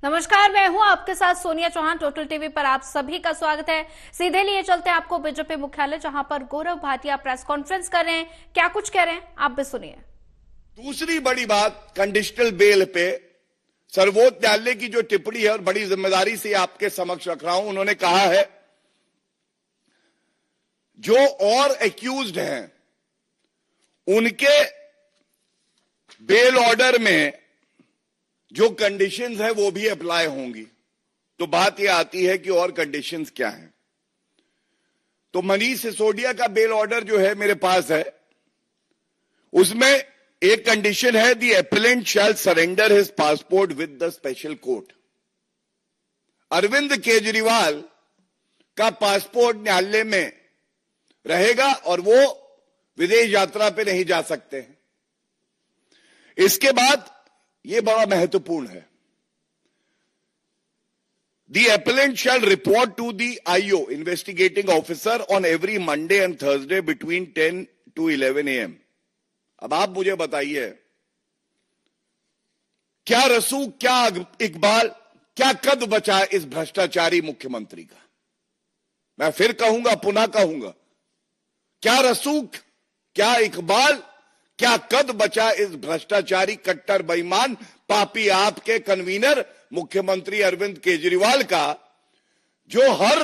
नमस्कार, मैं हूं आपके साथ सोनिया चौहान। टोटल टीवी पर आप सभी का स्वागत है। सीधे लिए चलते हैं आपको बीजेपी मुख्यालय, जहां पर गौरव भाटिया प्रेस कॉन्फ्रेंस कर रहे हैं। क्या कुछ कह रहे हैं आप भी सुनिए। दूसरी बड़ी बात, कंडीशनल बेल पे सर्वोच्च न्यायालय की जो टिप्पणी है और बड़ी जिम्मेदारी से आपके समक्ष रख रहा हूं, उन्होंने कहा है जो और एक्यूज्ड हैं उनके बेल ऑर्डर में जो कंडीशंस है वो भी अप्लाई होंगी। तो बात यह आती है कि और कंडीशंस क्या हैं। तो मनीष सिसोदिया का बेल ऑर्डर जो है मेरे पास है, उसमें एक कंडीशन है, the appellant shall surrender his passport with the special court. Arvind Kejriwal का पासपोर्ट न्यायालय में रहेगा और वो विदेश यात्रा पे नहीं जा सकते हैं। इसके बाद ये बड़ा महत्वपूर्ण है, the appellant shall report to the IO investigating officer on every Monday and Thursday between 10 to 11 AM। अब आप मुझे बताइए, क्या रसूख, क्या इकबाल, क्या कद बचा इस भ्रष्टाचारी मुख्यमंत्री का। मैं फिर कहूंगा, पुनः कहूंगा, क्या रसूख, क्या इकबाल, क्या कद बचा इस भ्रष्टाचारी कट्टर बेईमान पापी आपके कन्वीनर मुख्यमंत्री अरविंद केजरीवाल का, जो हर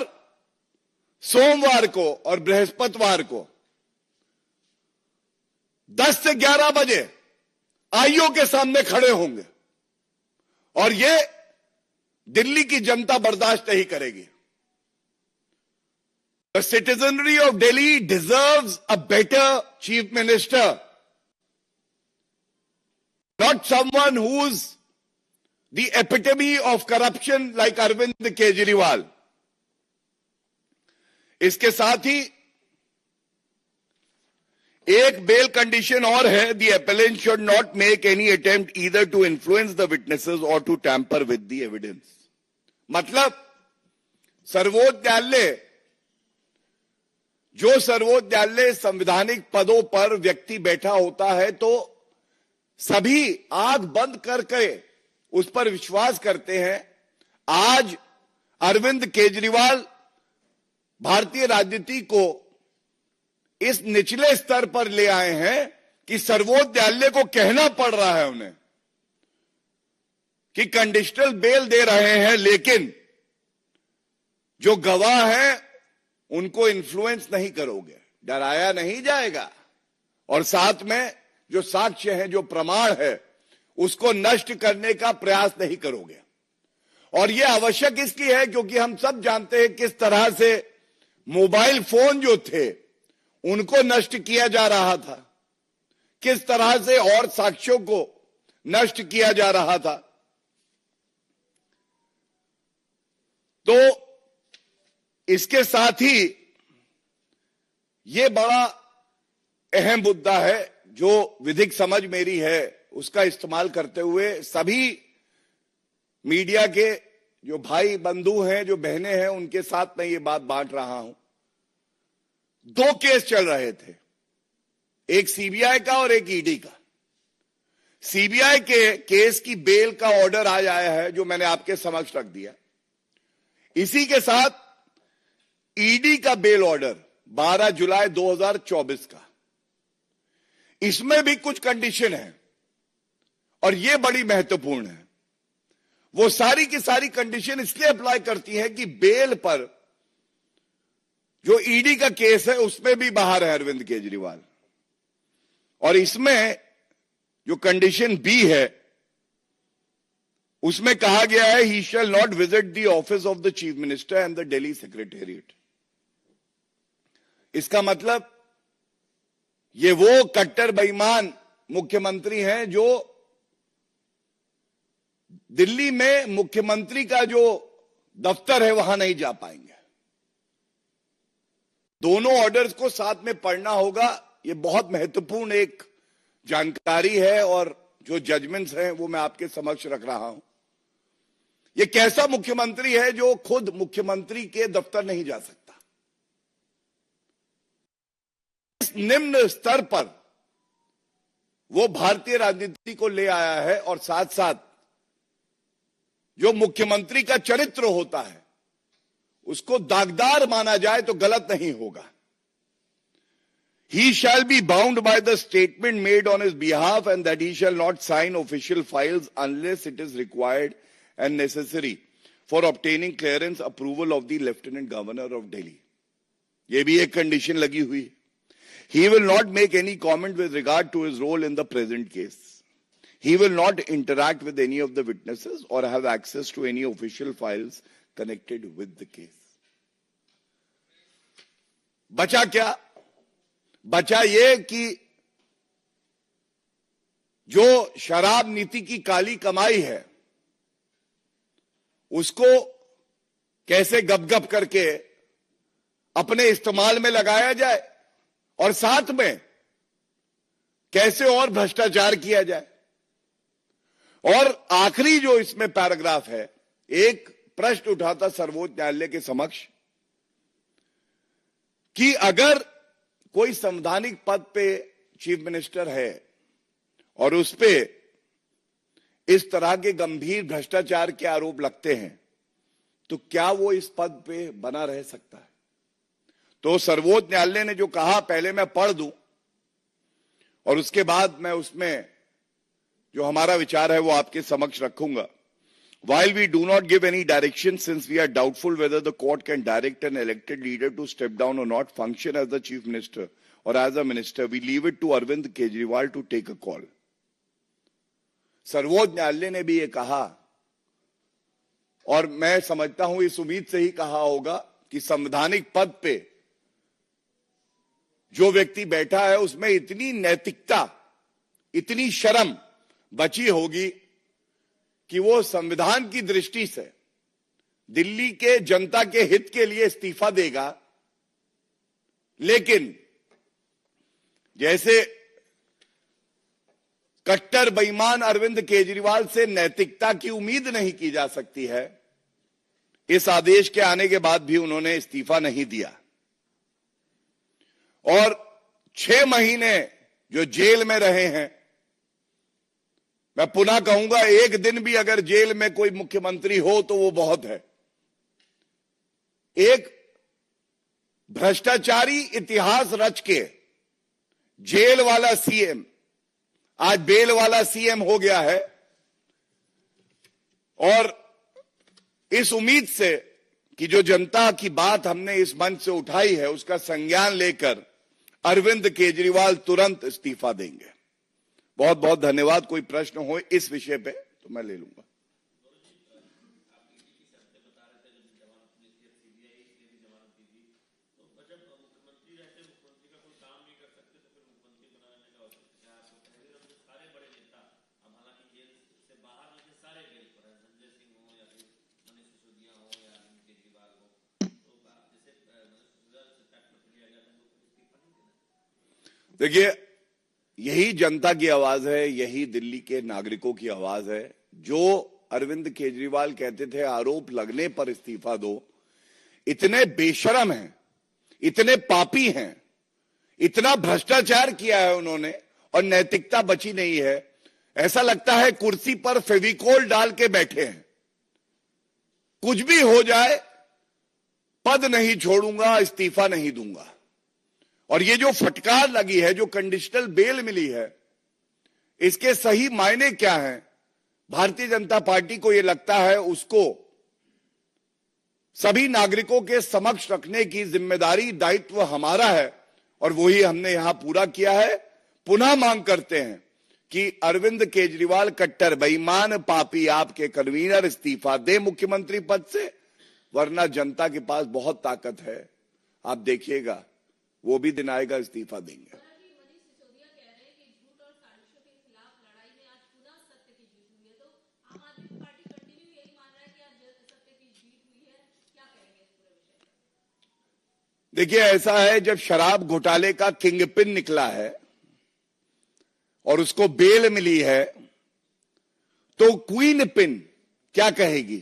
सोमवार को और बृहस्पतिवार को 10 से 11 बजे आईओ के सामने खड़े होंगे और ये दिल्ली की जनता बर्दाश्त नहीं करेगी। The citizenry of Delhi deserves a better chief minister, not someone who's the epitome of corruption like Arvind Kejriwal। इसके साथ ही एक बेल कंडीशन और है, the appellant should not make any attempt either to influence the witnesses or to tamper with the evidence. मतलब सर्वोच्च न्यायालय, जो सर्वोच्च न्यायालय संवैधानिक पदों पर व्यक्ति बैठा होता है तो सभी आंख बंद करके उस पर विश्वास करते हैं। आज अरविंद केजरीवाल भारतीय राजनीति को इस निचले स्तर पर ले आए हैं कि सर्वोच्च न्यायालय को कहना पड़ रहा है उन्हें कि कंडीशनल बेल दे रहे हैं, लेकिन जो गवाह हैं उनको इन्फ्लुएंस नहीं करोगे, डराया नहीं जाएगा, और साथ में जो साक्ष्य है, जो प्रमाण है, उसको नष्ट करने का प्रयास नहीं करोगे। और यह आवश्यक इसलिए है क्योंकि हम सब जानते हैं किस तरह से मोबाइल फोन जो थे उनको नष्ट किया जा रहा था, किस तरह से और साक्ष्यों को नष्ट किया जा रहा था। तो इसके साथ ही यह बड़ा अहम मुद्दा है, जो विधिक समझ मेरी है उसका इस्तेमाल करते हुए सभी मीडिया के जो भाई बंधु हैं, जो बहनें हैं, उनके साथ मैं ये बात बांट रहा हूं। 2 केस चल रहे थे, एक सीबीआई का और एक ईडी का। सीबीआई के केस की बेल का ऑर्डर आज आया है, जो मैंने आपके समक्ष रख दिया। इसी के साथ ईडी का बेल ऑर्डर 12 जुलाई 2024 का, इसमें भी कुछ कंडीशन है और यह बड़ी महत्वपूर्ण है। वो सारी की सारी कंडीशन इसलिए अप्लाई करती है कि बेल पर जो ईडी का केस है उसमें भी बाहर है अरविंद केजरीवाल, और इसमें जो कंडीशन बी है उसमें कहा गया है, he shall not visit the office of the chief minister and the Delhi secretariat. इसका मतलब ये वो कट्टर बेईमान मुख्यमंत्री हैं जो दिल्ली में मुख्यमंत्री का जो दफ्तर है वहां नहीं जा पाएंगे। दोनों ऑर्डर्स को साथ में पढ़ना होगा। ये बहुत महत्वपूर्ण एक जानकारी है और जो जजमेंट्स हैं वो मैं आपके समक्ष रख रहा हूं। ये कैसा मुख्यमंत्री है जो खुद मुख्यमंत्री के दफ्तर नहीं जा सकता। इस निम्न स्तर पर वो भारतीय राजनीति को ले आया है और साथ साथ जो मुख्यमंत्री का चरित्र होता है उसको दागदार माना जाए तो गलत नहीं होगा। He shall be bound by the statement made on his behalf and that he shall not sign official files unless it is required and necessary for obtaining clearance approval of the Lieutenant Governor of Delhi. ये भी एक condition लगी हुई है। He will not make any comment with regard to his role in the present case. He will not interact with any of the witnesses or have access to any official files connected with the case. बचा क्या? बचा ये कि जो शराब नीति की काली कमाई है उसको कैसे गप-गप करके अपने इस्तेमाल में लगाया जाए और साथ में कैसे और भ्रष्टाचार किया जाए। और आखिरी जो इसमें पैराग्राफ है, एक प्रश्न उठाता सर्वोच्च न्यायालय के समक्ष कि अगर कोई संवैधानिक पद पे चीफ मिनिस्टर है और उस पे इस तरह के गंभीर भ्रष्टाचार के आरोप लगते हैं तो क्या वो इस पद पे बना रह सकता है? तो सर्वोच्च न्यायालय ने जो कहा पहले मैं पढ़ दूं और उसके बाद मैं उसमें जो हमारा विचार है वो आपके समक्ष रखूंगा। While we do not give any direction since we are doubtful whether the court can direct an elected leader to step down or not function as the chief minister or as a minister, we leave it to Arvind Kejriwal to take a call. सर्वोच्च न्यायालय ने भी ये कहा और मैं समझता हूं इस उम्मीद से ही कहा होगा कि संवैधानिक पद पे जो व्यक्ति बैठा है उसमें इतनी नैतिकता, इतनी शर्म बची होगी कि वो संविधान की दृष्टि से दिल्ली के जनता के हित के लिए इस्तीफा देगा, लेकिन जैसे कट्टर बेईमान अरविंद केजरीवाल से नैतिकता की उम्मीद नहीं की जा सकती है, इस आदेश के आने के बाद भी उन्होंने इस्तीफा नहीं दिया। और 6 महीने जो जेल में रहे हैं, मैं पुनः कहूंगा एक दिन भी अगर जेल में कोई मुख्यमंत्री हो तो वो बहुत है। एक भ्रष्टाचारी इतिहास रच के जेल वाला सीएम आज बेल वाला सीएम हो गया है और इस उम्मीद से कि जो जनता की बात हमने इस मंच से उठाई है उसका संज्ञान लेकर अरविंद केजरीवाल तुरंत इस्तीफा देंगे। बहुत बहुत धन्यवाद। कोई प्रश्न हो इस विषय पे तो मैं ले लूंगा। देखिए, यही जनता की आवाज है, यही दिल्ली के नागरिकों की आवाज है। जो अरविंद केजरीवाल कहते थे आरोप लगने पर इस्तीफा दो, इतने बेशरम हैं, इतने पापी हैं, इतना भ्रष्टाचार किया है उन्होंने और नैतिकता बची नहीं है। ऐसा लगता है कुर्सी पर फेविकोल डाल के बैठे हैं, कुछ भी हो जाए पद नहीं छोड़ूंगा, इस्तीफा नहीं दूंगा। और ये जो फटकार लगी है, जो कंडीशनल बेल मिली है, इसके सही मायने क्या हैं? भारतीय जनता पार्टी को यह लगता है उसको सभी नागरिकों के समक्ष रखने की जिम्मेदारी, दायित्व हमारा है और वही हमने यहां पूरा किया है। पुनः मांग करते हैं कि अरविंद केजरीवाल कट्टर बेईमान पापी आपके कन्वीनर इस्तीफा दे मुख्यमंत्री पद से, वरना जनता के पास बहुत ताकत है। आप देखिएगा वो भी दिन आएगा इस्तीफा देंगे। देखिए, ऐसा है जब शराब घोटाले का किंगपिन निकला है और उसको बेल मिली है तो क्वीन पिन क्या कहेगी?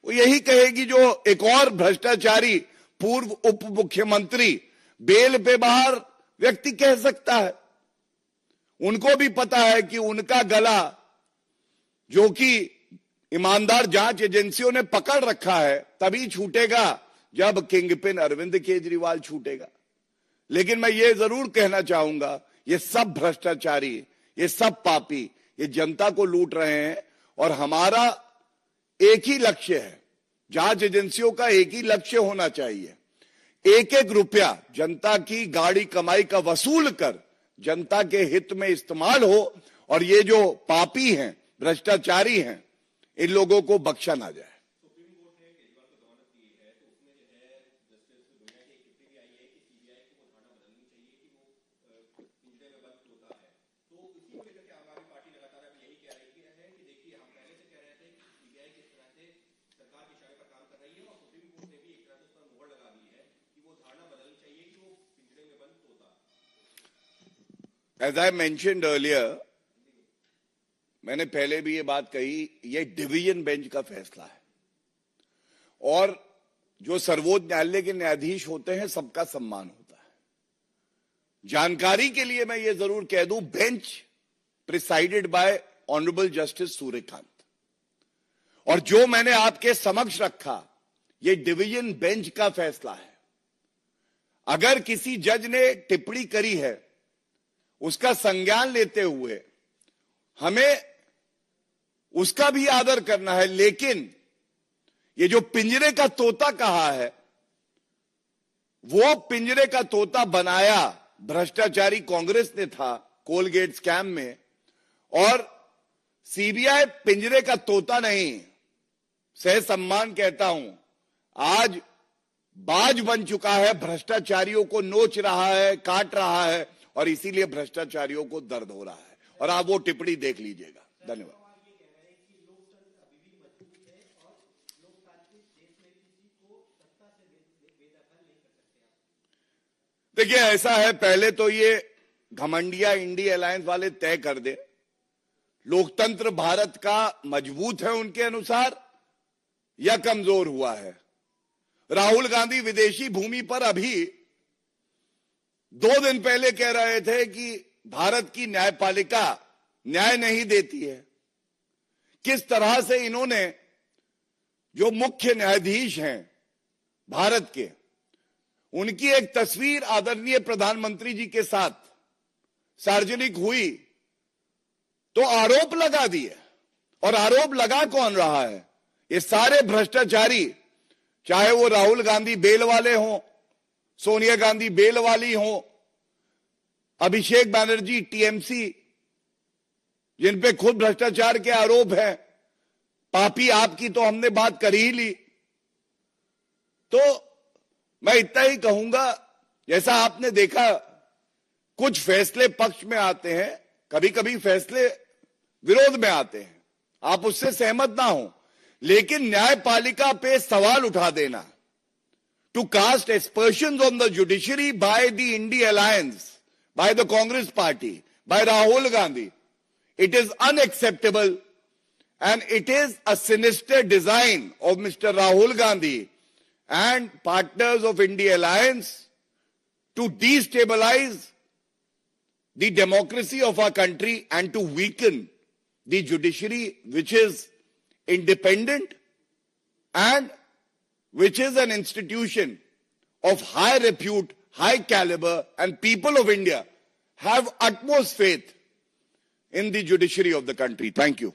वो यही कहेगी जो एक और भ्रष्टाचारी पूर्व उप मुख्यमंत्री बेल पे बाहर व्यक्ति कह सकता है। उनको भी पता है कि उनका गला, जो कि ईमानदार जांच एजेंसियों ने पकड़ रखा है, तभी छूटेगा जब किंगपिन अरविंद केजरीवाल छूटेगा। लेकिन मैं ये जरूर कहना चाहूंगा, ये सब भ्रष्टाचारी, ये सब पापी, ये जनता को लूट रहे हैं और हमारा एक ही लक्ष्य है, जांच एजेंसियों का एक ही लक्ष्य होना चाहिए, एक एक रुपया जनता की गाड़ी कमाई का वसूल कर जनता के हित में इस्तेमाल हो और ये जो पापी हैं, भ्रष्टाचारी हैं, इन लोगों को बख्शा ना जाए। As I mentioned earlier, मैंने पहले भी ये बात कही, ये डिवीजन बेंच का फैसला है और जो सर्वोच्च न्यायालय के न्यायाधीश होते हैं सबका सम्मान होता है। जानकारी के लिए मैं ये जरूर कह दूं, bench presided bye honourable justice Suryakant, और जो मैंने आपके समक्ष रखा ये डिवीजन बेंच का फैसला है। अगर किसी जज ने टिप्पणी करी है उसका संज्ञान लेते हुए हमें उसका भी आदर करना है, लेकिन ये जो पिंजरे का तोता कहा है, वो पिंजरे का तोता बनाया भ्रष्टाचारी कांग्रेस ने था कोलगेट स्कैम में, और सीबीआई पिंजरे का तोता नहीं, सह सम्मान कहता हूं, आज बाज बन चुका है, भ्रष्टाचारियों को नोच रहा है, काट रहा है, और इसीलिए भ्रष्टाचारियों को दर्द हो रहा है। और आप वो टिप्पणी देख लीजिएगा। धन्यवाद। देखिए, ऐसा है, पहले तो ये घमंडिया इंडी अलायंस वाले तय कर दे, लोकतंत्र भारत का मजबूत है उनके अनुसार या कमजोर हुआ है। राहुल गांधी विदेशी भूमि पर अभी 2 दिन पहले कह रहे थे कि भारत की न्यायपालिका न्याय नहीं देती है। किस तरह से इन्होंने जो मुख्य न्यायाधीश हैं भारत के, उनकी एक तस्वीर आदरणीय प्रधानमंत्री जी के साथ सार्वजनिक हुई तो आरोप लगा दिए। और आरोप लगा कौन रहा है? ये सारे भ्रष्टाचारी, चाहे वो राहुल गांधी बेल वाले हों, सोनिया गांधी बेल वाली हों, अभिषेक बैनर्जी टीएमसी, जिन पे खुद भ्रष्टाचार के आरोप हैं, पापी आपकी तो हमने बात कर ही ली। तो मैं इतना ही कहूंगा, जैसा आपने देखा कुछ फैसले पक्ष में आते हैं, कभी कभी फैसले विरोध में आते हैं, आप उससे सहमत ना हो, लेकिन न्यायपालिका पे सवाल उठा देना, to cast aspersions on the judiciary by the India Alliance, by the Congress Party, by Rahul Gandhi, it is unacceptable, and it is a sinister design of Mr. Rahul Gandhi and partners of India Alliance to destabilize the democracy of our country and to weaken the judiciary, which is independent and which is an institution of high repute, high caliber, and people of India have utmost faith in the judiciary of the country. Thank you.